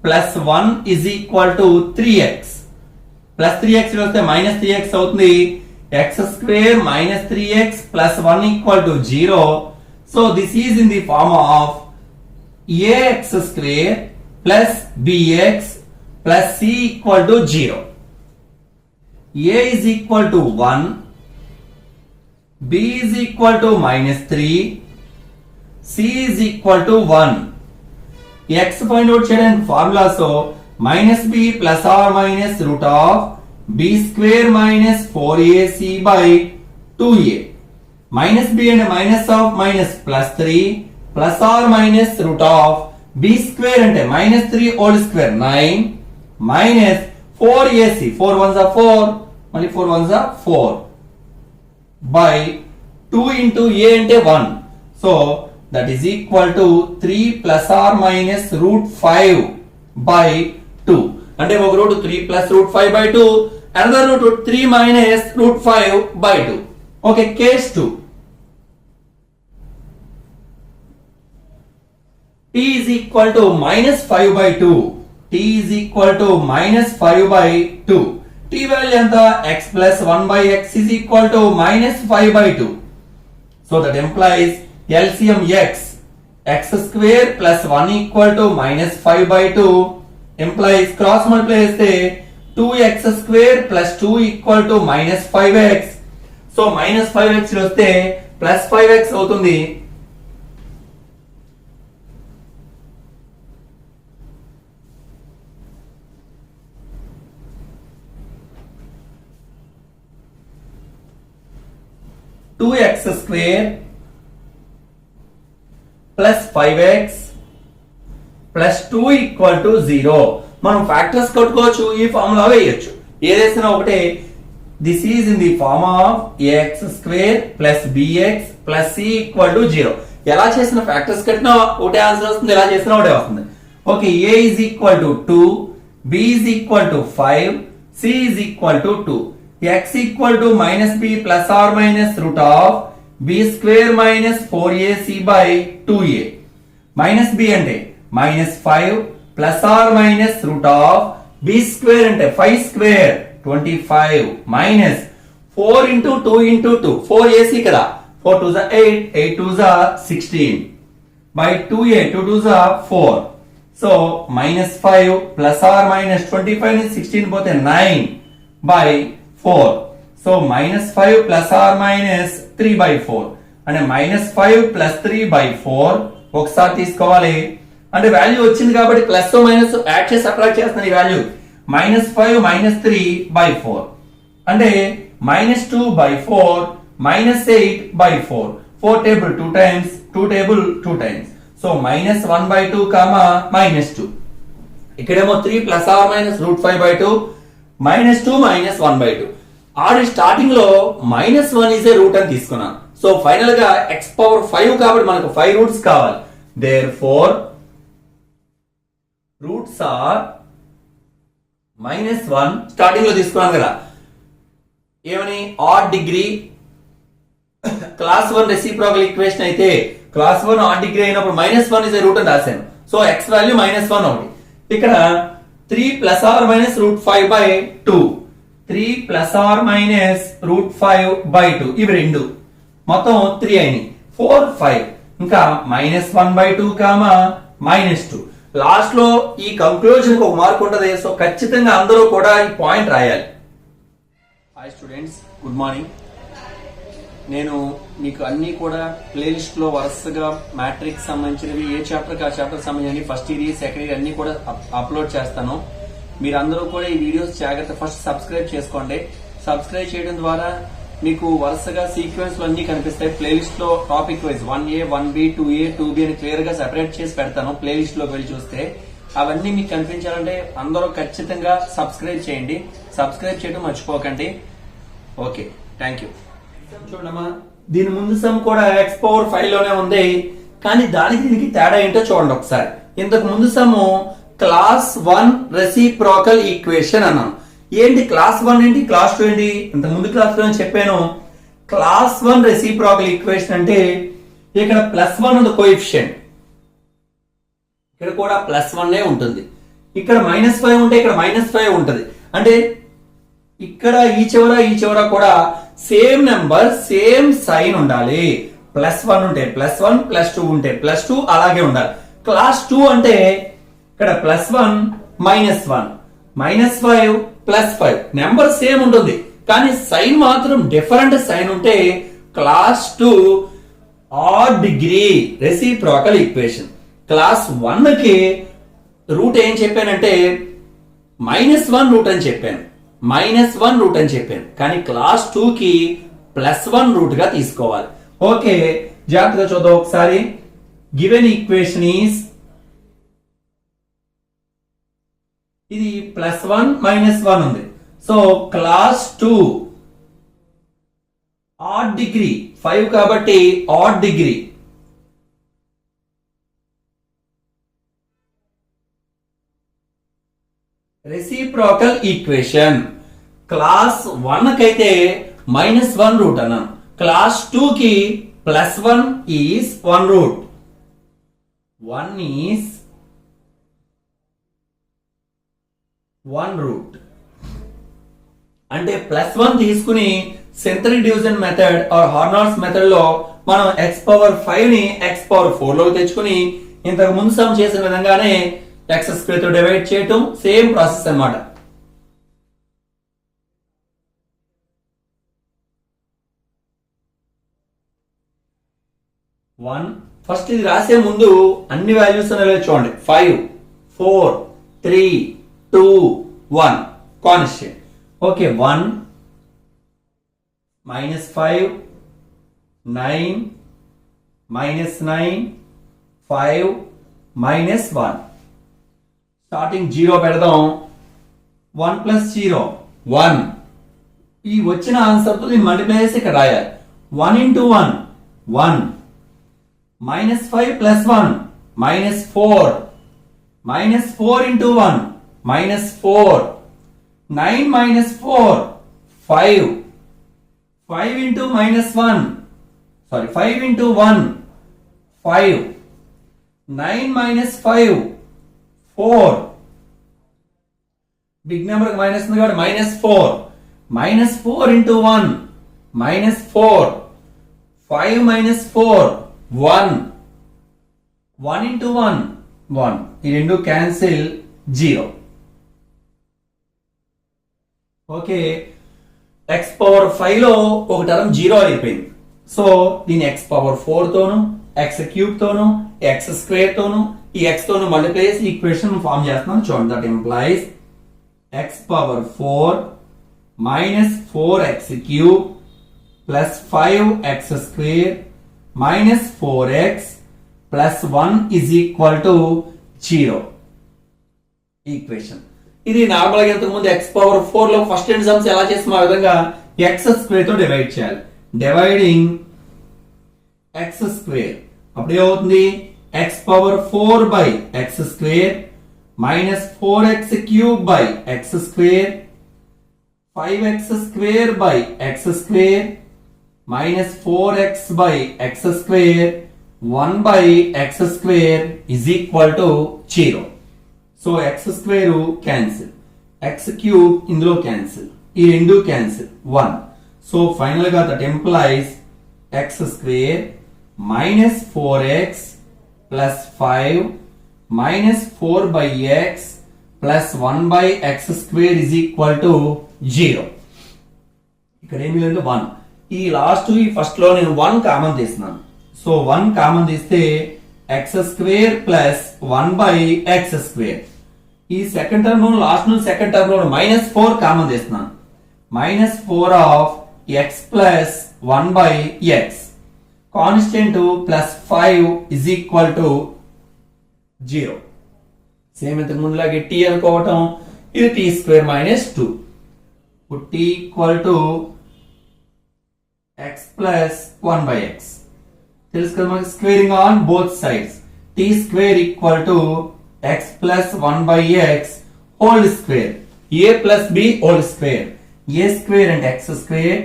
plus 1 is equal to 3x. Plus 3x వస్తే minus 3x అవుతుంది. x square minus 3x plus 1 equal to 0. So this is in the form of ax square plus bx plus c equal to 0. A is equal to 1. B is equal to minus 3. C is equal to 1. X find out చేయడానికి formula so minus b plus or minus root of b square minus 4ac by 2a. Minus b and minus of minus plus 3 plus or minus root of b square అంటే minus 3 whole square 9 minus 4ac 4 ones are 4 మళ్ళీ 4 ones are 4 by 2 into a అంటే 1. So that is equal to 3 plus or minus root 5 by 2. అంటే ఒక route 3 plus root 5 by 2, another root 3 minus root 5 by 2. Okay, case 2. T is equal to minus 5 by 2. T is equal to minus 5 by 2. T value ఎంత x plus 1 by x is equal to minus 5 by 2. So that implies LCM x square plus 1 equal to minus 5 by 2 implies cross multiply చేస్తే 2x square plus 2 equal to minus 5x. So minus 5x వస్తే plus 5x అవుతుంది. Two x square plus 5x plus 2 equal to 0. మనం factors కట్టుకోవచ్చు, ఈ formula వేయొచ్చు. ఏదేసినా ఒకటే. This is in the form of ax square plus bx plus c equal to 0. ఎలా చేసిన ఫ్యాక్టర్స్ కట్టినా ఒకటే ఆన్సర్ వస్తుంది, ఎలా చేసినా ఒకటే వస్తుంది. Okay, a is equal to 2, b is equal to 5, c is equal to 2. x equal to minus b plus or minus root of b square minus 4ac by 2a. Minus b అంటే minus 5 plus or minus root of b square అంటే 5 square 25 minus 4 into 2 into 2 4ac కదా, 4 2s are 8, 8 2s are 16 by 2a, 2 2s are 4. So minus 5 plus or minus 25 is 16 పోతే 9 by 4. So minus 5 plus or minus 3 by 4 అంటే minus 5 plus 3 by 4 ఒకసారి తీసుకోవాలి. అంటే value వచ్చింది కాబట్టి plus minus add చేసి subtract చేస్తాను. ఈ వాల్యూ minus 5 minus 3 by 4 అంటే minus 2 by 4 minus 8 by 4. 4 table 2 times, 2 table 2 times. So minus 1 by 2 comma minus 2. ఇక్కడేమో 3 plus or minus root 5 by 2 minus 2 minus 1 by 2. Already starting లో minus 1 is a root అని తీసుకున్నాను. So final గా x power 5 కాబట్టి మనకు 5 roots కావాలి. Therefore roots are minus 1 starting లో తీసుకున్నాను కదా. ఏమని odd degree class 1 reciprocal equation అయితే క్లాస్ 1 ఆడ్ డిగ్రీ అయినప్పుడు -1 is a root అని రాశాను. సో x వాల్యూ -1 అవుతుంది. ఇక్కడ 3 plus or minus root 5 by 2, 3 plus or minus root 5 by 2 ఇవి రెండు మొత్తం 3 అయినాయి. 4 5 ఇంకా -1 by 2 కామా -2. లాస్ట్ లో ఈ కంక్లూజన్ ఒక మార్క్ ఉంటుంది. సో ఖచ్చితంగా అందరూ కూడా ఈ పాయింట్ రాయాలి. Hi students, good morning. నేను మీకు అన్ని కూడా ప్లేలిస్ట్ లో వరుసగా మ్యాట్రిక్స్ సంబంధించినవి ఏ చాప్టర్ ఆ చాప్టర్ సంబంధించి ఫస్ట్ ఇయర్ సెకండ్ ఇయర్ అన్ని కూడా అప్లోడ్ చేస్తాను. మీరందరూ కూడా ఈ వీడియోస్ జాగ్రత్త ఫస్ట్ సబ్స్క్రైబ్ చేసుకోండి. సబ్స్క్రైబ్ చేయడం ద్వారా మీకు వరుసగా సీక్వెన్స్ లో అన్ని కనిపిస్తాయి. ప్లేలిస్ట్ లో topic wise 1A 1B 2A 2B అని క్లియర్ గా సెపరేట్ చేసి పెడతాను. ప్లేలిస్ట్ లోకి వెళ్ళి చూస్తే అవన్నీ మీకు కనిపించాలంటే అందరూ ఖచ్చితంగా సబ్స్క్రైబ్ చేయండి. సబ్స్క్రైబ్ చేయడం మర్చిపోకండి. Okay, thank you. చూడమ్మా, దీని ముందు సమ్ కూడా x⁴ లోనే ఉంది, కానీ దానికి దీనికి తేడా ఏంటో చూడండి ఒకసారి. ఇంతకు ముందు సమ్ క్లాస్ 1 రెసిప్రోకల్ ఈక్వేషన్ అన్నాను. ఏంటి క్లాస్ 1 ఏంటి, క్లాస్ 2 ఏంటి? ఇంత ముందు క్లాస్ లో చెప్పాను. క్లాస్ 1 రెసిప్రోకల్ ఈక్వేషన్ అంటే ఇక్కడ +1 ఉంది కోఎఫిషియంట్, ఇక్కడ కూడా +1 ఉంటుంది. ఇక్కడ -5 ఉంటే ఇక్కడ -5 ఉంటది. అంటే ఇక్కడ ఈ చివర కూడా సేమ్ నెంబర్ సేమ్ సైన్ ఉండాలి. +1 ఉంటే +1, +2 ఉంటే +2 అలాగే ఉండాలి. క్లాస్ 2 అంటే ఇక్కడ +1 -1 -5 +5 నెంబర్ సేమ్ ఉంటుంది, కానీ సైన్ మాత్రం డిఫరెంట్ సైన్ ఉంటే class 2 odd degree reciprocal equation. Class 1 కి రూట్ ఏం చెప్పానంటే -1 రూట్ అని చెప్పాను, -1 రూట్ అని చెప్పాను. కానీ క్లాస్ 2 కి +1 రూట్ గా తీసుకోవాలి. ఓకే, జాగ్రత్తగా చూద్దాం ఒకసారి. గివెన్ ఈక్వేషన్ ఈస్, ఇది +1 -1 ఉంది. సో క్లాస్ 2 ఆడ్ డిగ్రీ 5 కాబట్టి odd degree reciprocal equation. Class 1 కైతే -1 రూట్ అన్నాను, క్లాస్ 2 కి +1 ఈస్ 1 రూట్. 1 ఈస్ 1 రూట్ అంటే +1 తీసుకుని synthetic division method or Horner's method లో మనం x⁴ ని x⁴ లో తెచ్చుకుని ఇంతకు ముందు సమ్ చేసిన విధంగానే x² తో డివైడ్ చేయటం సేమ్ ప్రాసెస్ అన్నమాట. ఫస్ట్ ఇది రాసే ముందు అన్ని వాల్యూస్ అనేవి చూడండి. 5 4 3 2 1 కాన్స్టెంట్. ఓకే, 1 -5 9 -9 5 -1. స్టార్టింగ్ 0 పెడదాం. 1 + 0 1. ఈ వచ్చిన ఆన్సర్ తో దీన్ని మల్టిప్లై చేసి ఇక్కడ రాయాలి. 1 × 1 1 -5 + 1 -4 -4 × 1 -4 9 -4 5 5 × -1 sorry 5 × 1 5 9 -5 4 బిగ్ నెంబర్ మైనస్ ఉంది కాబట్టి -4 -4 × 1 -4 5 -4 1 1 × 1 1. ఈ రెండు క్యాన్సిల్ 0. ఓకే, x⁴ లో ఒక టర్మ్ 0 అయిపోయింది. సో దీన్ని x⁴ తోను x³ తోను x² తోను ఈ x తోను మల్టిప్లై చేసి ఈక్వేషన్ ఫార్మ్ చేస్తున్నాను. చూడండి, that implies x⁴ -4x³ + 5x² -4x + 1 = 0 equation. ఇది నార్మల్ గా ఇంతకు ముందు x⁴ లో ఫస్ట్ రెండు సమ్స్ ఎలా చేస్తాం ఆ విధంగా x² తో డివైడ్ చేయాలి. డివైడింగ్ x², అప్పుడు ఏమవుతుంది x⁴ x² -4x³ x² 5x² x² -4x x² 1/x² = 0. So x² cancel, x³ ఇందులో క్యాన్సిల్, ఈ రెండు క్యాన్సిల్ 1. సో ఫైనల్ గా that employees x² -4x + 5 minus 4 by x plus 1 by x square is equal to 0. ఇక్కడ ఏమి లేదు 1. ఈ last ఈ first లో నేను 1 కామన్ తీస్తున్నాను. సో 1 కామన్ తీస్తే x square plus 1 by x square. ఈ సెకండ్ టర్మ్ లో లాస్ట్ నుంచి సెకండ్ టర్మ్ లో మైనస్ 4 కామన్ తీస్తున్నాను. Minus 4 of x plus 1 by x. Constant plus 5 is equal to 0. Same ఇంతకు ముందులాగే టీ అనుకోవటం, ఇది t square minus 2. T equal to x plus 1 by x. తెలుసు కదా మనకి squaring on both sides. T square equal to x plus 1 by x whole square. a plus b whole square. a square అంటే x square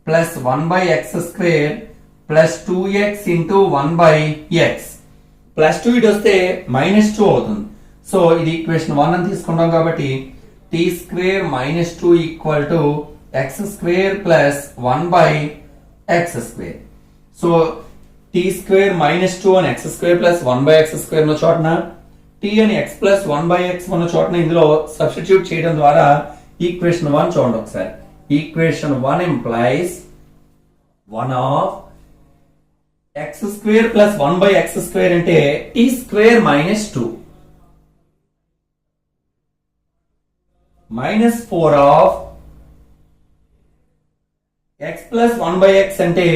plus 1 by x square plus 2x into 1 by x. Plus 2 ఇటు వస్తే minus 2 అవుతుంది. So ఇది equation 1 అని తీసుకుంటాం కాబట్టి t square minus 2 equal to x square plus 1 by x square. So t square minus 2 అని x square plus 1 by x square ఉన్న చోటన t అని x ప్లస్ 1 by x ఉన్న చోటన ఇందులో సబ్స్టిట్యూట్ చేయడం ద్వారా ఈక్వేషన్ 1 చూడండి ఒకసారి. Equation 1 implies 1 of x square plus 1 by x square అంటే t square minus 2 minus 4 of x plus 1 by x అంటే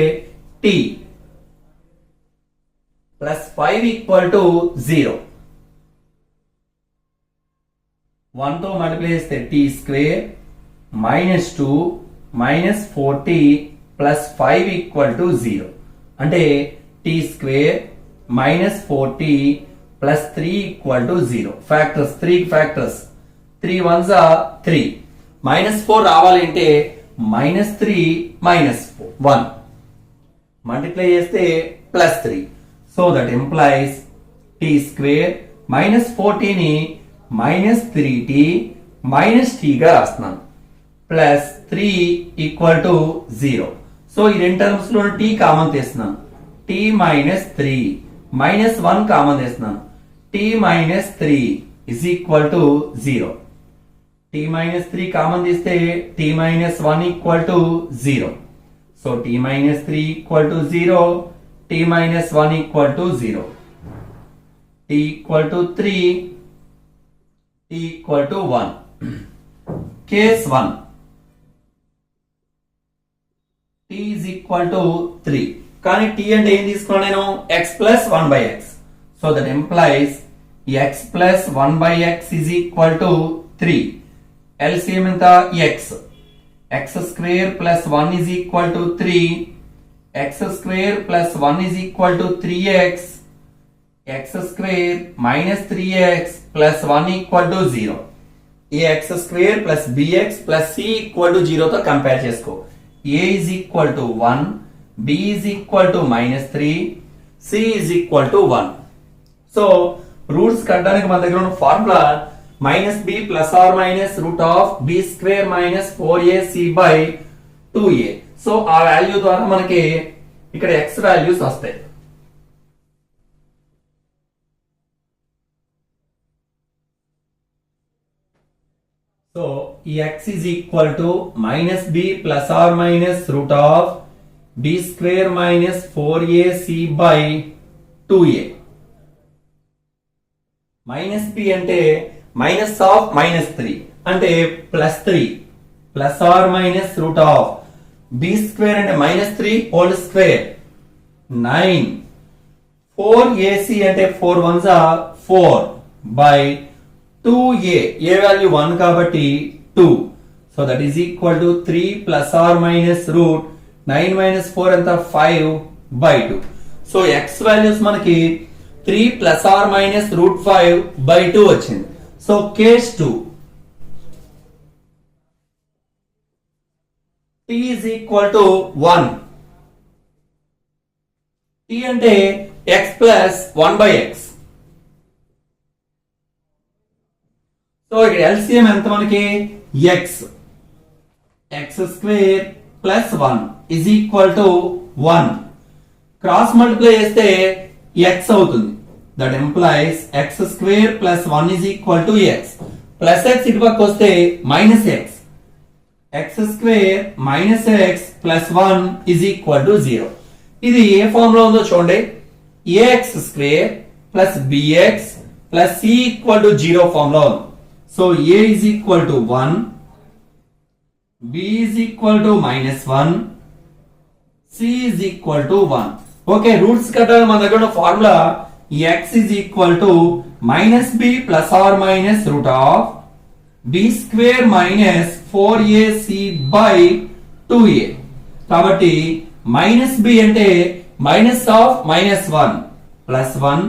t ప్లస్ 5 ఈక్వల్ టు 0. 1 తో మల్టిప్లై చేస్తే t square minus 2 minus 4t plus 5 equal to 0. అంటే t square minus 4t plus 3 equal to 0. Factors 3 factors 3 1s are 3. Minus 4 రావాలి అంటే minus 3 minus 1 multiply చేస్తే plus 3. So that implies t square minus 4t ని minus 3t minus t గా రాస్తున్నాను. Plus 3 equal to 0. So ఈ రెండు terms లో t common తీస్తున్నాను. t మైనస్ 3 మైనస్ 1 కామన్ తీస్తున్నాను. t minus 3 is equal to 0. t minus 3 common తీస్తే t minus 1 equal to 0. So t minus 3 equal to 0, t minus 1 equal to 0. t equal to 3, t equal to 1. Case 1 t is equal to 3. కానీ t అంటే ఏం తీసుకున్నాను నేను x plus 1 by x. So that implies x plus 1 by x is equal to 3. LCM ఎంత x. x square plus 1 is equal to 3. x square plus 1 is equal to 3x. x square minus 3x plus 1 equal to 0. ax square plus bx plus c equal to 0 తో compare చేసుకో. a is equal to 1, b is equal to minus 3, c is equal to 1. So roots కట్టడానికి మన దగ్గర ఉన్న formula minus b plus or minus root of b square minus 4ac by 2a. So ఆ value ద్వారా మనకి ఇక్కడ x values వస్తాయి. So ఈ x is equal to minus b plus or minus root of b square minus 4ac by 2a. Minus b అంటే minus of minus 3 అంటే plus 3 plus or minus root of b square అంటే minus 3 whole square 9. 4ac అంటే 4 1s are 4 by 2a. a value 1 కాబట్టి 2. So that is equal to 3 plus or minus root 9 minus 4 ఎంత 5 by 2. So x values మనకి 3 plus or minus root 5 by 2 వచ్చింది. So case 2 t is equal to 1. t అంటే x plus 1 by x. So ఇక్కడ LCM ఎంత మనకి x. x square plus 1 is equal to 1. Cross multiply చేస్తే x అవుతుంది. That implies x square plus 1 is equal to x plus x ఇటు పక్క వస్తే minus x x square minus x plus 1 is equal to 0. ఇది ఏ form లో ఉందో చూడండి. A x square plus b x plus c equal to 0 form లో ఉంది. So A is equal to 1, b is equal to -1, c is equal to 1. Okay, roots కట్టాలి. మన దగ్గర ఉన్న formula x is equal to -b plus or minus root of b square minus 4ac by 2a. కాబట్టి -b అంటే minus of -1 plus 1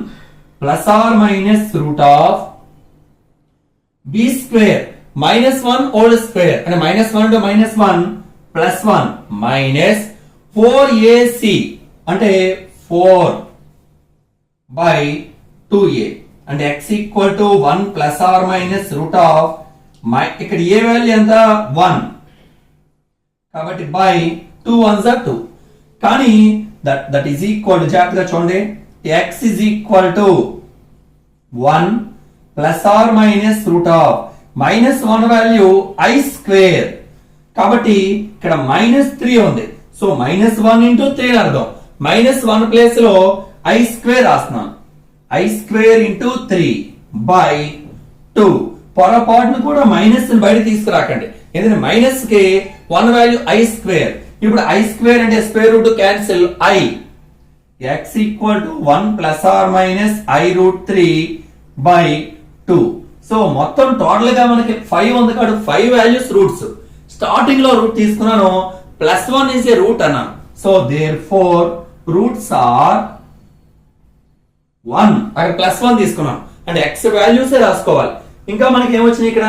plus or minus root of b square -1 whole square అంటే -1 to -1 plus 1 minus 4ac అంటే 4 by 2a అంటే x equal to 1 plus or minus root of ఇక్కడ a value ఎంత 1 కాబట్టి by 2 1s are 2. కానీ that is equal to జాగ్రత్తగా చూడండి x is equal to 1 plus or minus root of -1 value i square కాబట్టి ఇక్కడ -3 ఉంది. సో -1 ఇంటూ 3 అని అర్థం. -1 ప్లేస్ లో i స్క్వేర్ రాస్తున్నాను. i square into 3 by 2. పొరపాటును కూడా మైనస్ బయట తీసుకురాకండి, ఎందుకంటే మైనస్ కి 1 వాల్యూ i స్క్వేర్. ఇప్పుడు i స్క్వేర్ అంటే square root cancel i. x equal to 1 plus or minus i root 3 by 2. So మొత్తం టోటల్ గా మనకి 5 ఉంది కాబట్టి 5 వాల్యూస్ రూట్స్. స్టార్టింగ్ లో రూట్ తీసుకున్నాను, +1 ఈజ్ ఏ రూట్ అన్నాను. So therefore roots are 1. అక్కడ +1 తీసుకున్నాను అంటే x వాల్యూస్ రాసుకోవాలి. ఇంకా మనకి ఏమొచ్చినాయి ఇక్కడ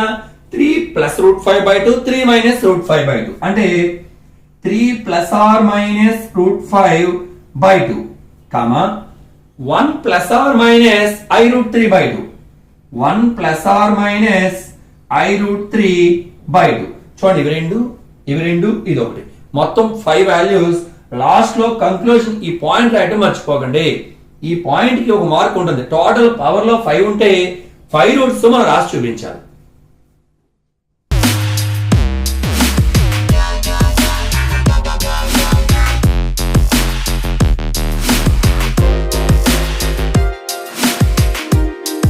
3 plus root 5 by 2 3 minus root 5 by 2 అంటే 3 plus or minus root 5 by 2 comma 1 plus or minus i root 3 by 2 1 plus or minus i root 3 by 2. చూడండి ఇవి రెండు ఇది ఒకటి, మొత్తం 5 వాల్యూస్. లాస్ట్ లో కంక్లూజన్ ఈ పాయింట్ రాయటం మర్చిపోకండి. ఈ పాయింట్ కి ఒక మార్క్ ఉంటుంది. టోటల్ పవర్ లో 5 ఉంటే 5 రూట్స్ మనం రాసి చూపించాలి.